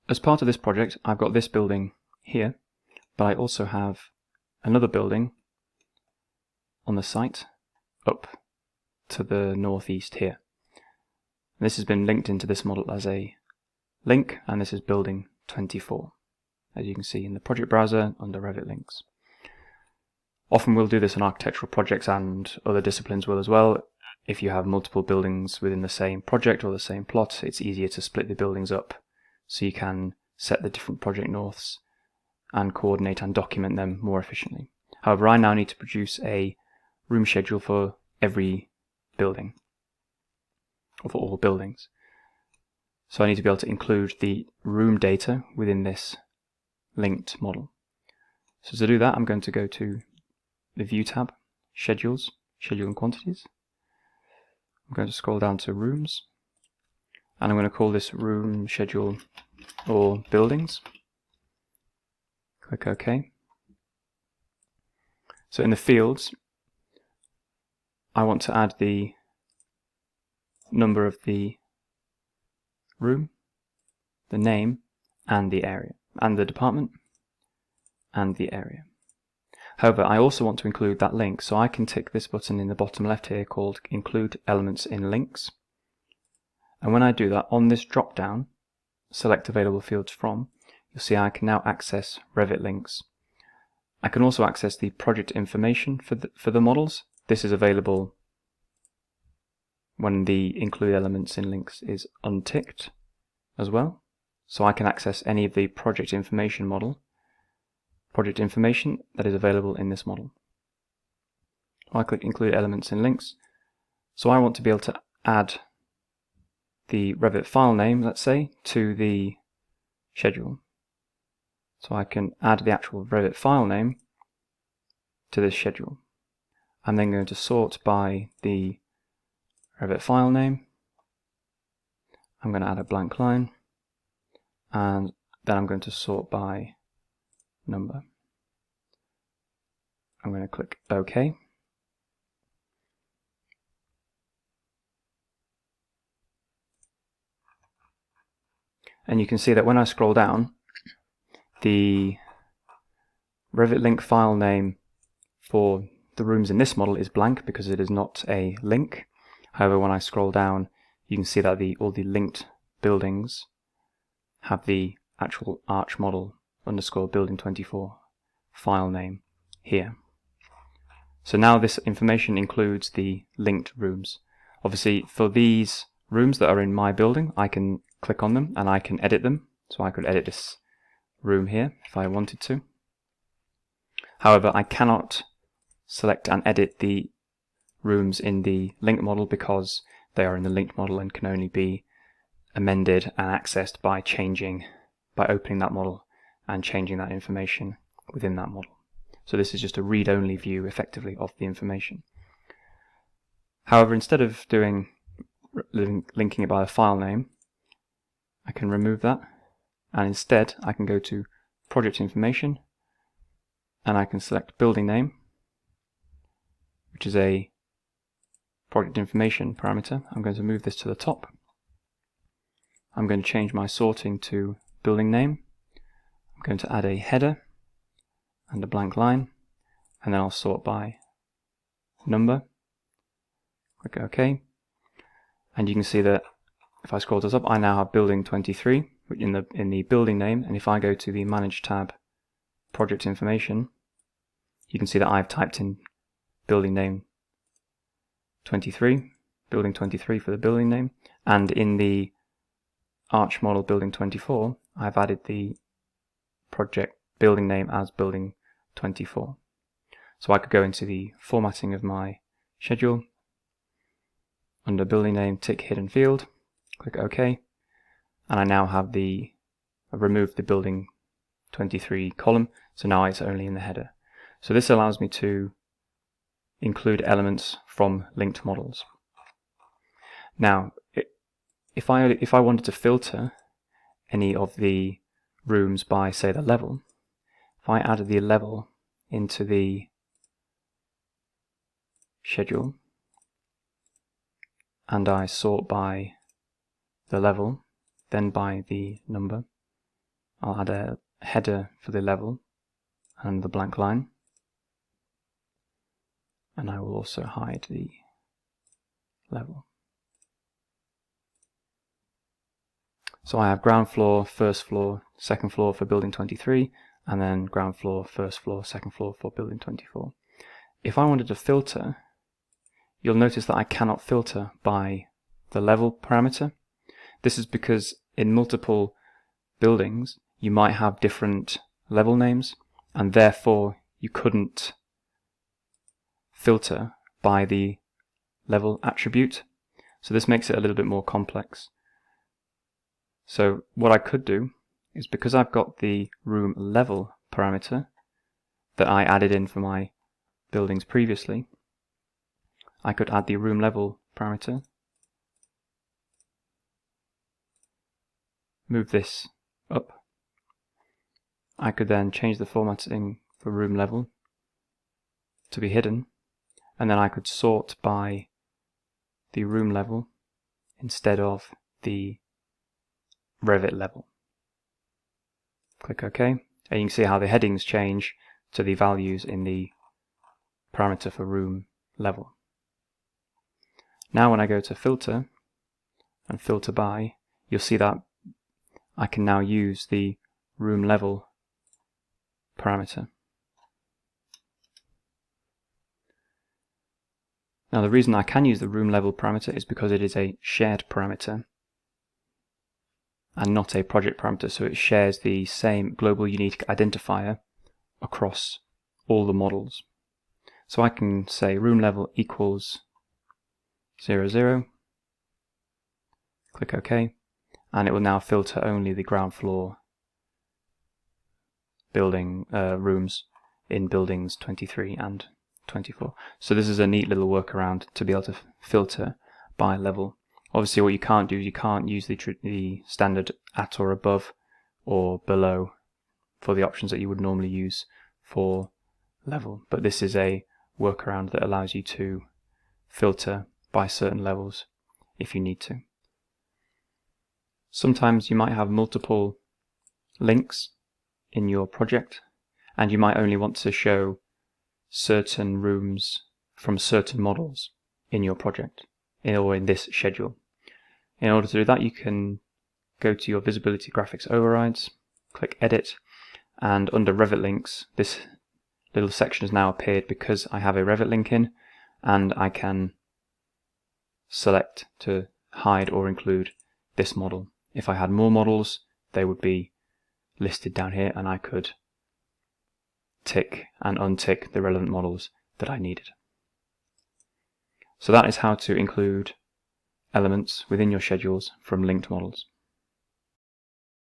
as part of this project, I've got this building here, but I also have another building on the site up to the northeast here. This has been linked into this model as a link, and this is building 24, as you can see in the project browser under Revit links. Often we'll do this in architectural projects, and other disciplines will as well. If you have multiple buildings within the same project or the same plot, it's easier to split the buildings up so you can set the different project norths and coordinate and document them more efficiently. However, I now need to produce a room schedule for every building, or for all buildings. So I need to be able to include the room data within this linked model. So to do that, I'm going to go to the View tab, Schedules, Schedule and Quantities. I'm going to scroll down to Rooms, and I'm going to call this Room Schedule All Buildings. Click OK. So in the fields, I want to add the number of the room, the name, and the area, and the department, and the area. However, I also want to include that link, so I can tick this button in the bottom left here called Include Elements in Links. And when I do that, on this drop down, Select Available Fields From, you'll see I can now access Revit links. I can also access the project information for the models. This is available when the Include Elements in Links is unticked as well. So I can access any of the project information that is available in this model. I click Include Elements in Links. So I want to be able to add the Revit file name, let's say, to the schedule. So I can add the actual Revit file name to this schedule. I'm then going to sort by the Revit file name. I'm going to add a blank line, and then I'm going to sort by number. I'm going to click OK. And you can see that when I scroll down, the Revit link file name for the rooms in this model is blank because it is not a link. However, when I scroll down, you can see that all the linked buildings have the actual arch model _ building 24 file name here. So now this information includes the linked rooms. Obviously, for these rooms that are in my building, I can click on them and I can edit them. So I could edit this room here if I wanted to. However, I cannot select and edit the rooms in the linked model because they are in the linked model and can only be amended and accessed by opening that model and changing that information within that model. So this is just a read-only view, effectively, of the information. However, instead of linking it by a file name, I can remove that, and instead I can go to Project Information, and I can select Building Name, which is a project information parameter. I'm going to move this to the top. I'm going to change my sorting to Building Name. I'm going to add a header and a blank line, and then I'll sort by number. Click OK, and you can see that if I scroll to the top, I now have building 23 in the building name, and if I go to the Manage tab, Project Information, you can see that I've typed in building name 23, building 23 for the building name, and in the Arch model building 24, I've added the project building name as building 24. So I could go into the formatting of my schedule, under building name, tick hidden field, click OK, and I now have I've removed the building 23 column, so now it's only in the header. So this allows me to include elements from linked models. Now, if I wanted to filter any of the rooms by, say, the level, if I added the level into the schedule and I sort by the level, then by the number, I'll add a header for the level and the blank line, and I will also hide the level. So I have ground floor, first floor, second floor for building 23, and then ground floor, first floor, second floor for building 24. If I wanted to filter, you'll notice that I cannot filter by the level parameter. This is because in multiple buildings you might have different level names, and therefore you couldn't filter by the level attribute. So this makes it a little bit more complex. So what I could do is, because I've got the room level parameter that I added in for my buildings previously, I could add the room level parameter, move this up. I could then change the formatting for room level to be hidden, and then I could sort by the room level instead of the Revit level. Click OK, and you can see how the headings change to the values in the parameter for room level. Now when I go to filter and filter by, you'll see that I can now use the room level parameter. Now the reason I can use the room level parameter is because it is a shared parameter and not a project parameter, so it shares the same global unique identifier across all the models. So I can say room level equals 0, 0, click OK, and it will now filter only the ground floor building rooms in buildings 23 and 24. So this is a neat little workaround to be able to filter by level. Obviously what you can't do is you can't use the standard at or above or below for the options that you would normally use for level, but this is a workaround that allows you to filter by certain levels if you need to. Sometimes you might have multiple links in your project, and you might only want to show certain rooms from certain models in your project or in this schedule. In order to do that, you can go to your Visibility Graphics Overrides, click Edit, and under Revit Links, this little section has now appeared because I have a Revit link in, and I can select to hide or include this model. If I had more models, they would be listed down here, and I could tick and untick the relevant models that I needed. So that is how to include elements within your schedules from linked models.